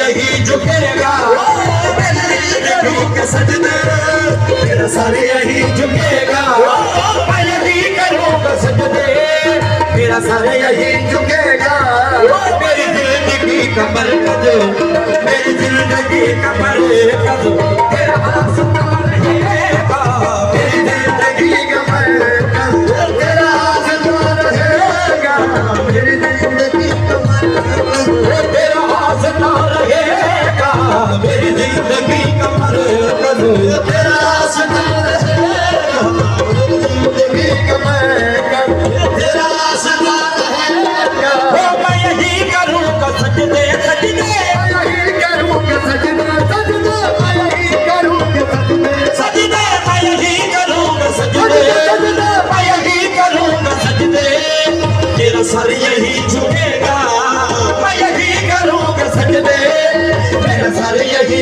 यही झुकेगा मेरी जिंदगी के सजदे, मेरा सर यही झुकेगा, मैं यही करूँगा सजदे, मेरा सर यही झुकेगा, मेरी जिंदगी का मरकज, मेरी जिंदगी का मरकज तेरा आसमां रहेगा, मेरी जिंदगी का मरकज तेरा आसमां रहेगा, मेरी जिंदगी का मरकज तेरा आसमां रहेगा, मेरी जिंदगी का मरकज तेरा आसमां रहेगा, मेरी जिंदगी का मरकज तेरा आसमां रहेगा। मैं यही करूँगा सजदे सजदे, यही करूँगा सजदे सजदे, मैं यही करूँगा सजदे सजदे, मैं यही करूँगा सजदे सजदे, मैं यही करूँगा सजदे, तेरा सर यही झुकेगा, मैं यही करूँगा सजदे, मेरा सर यही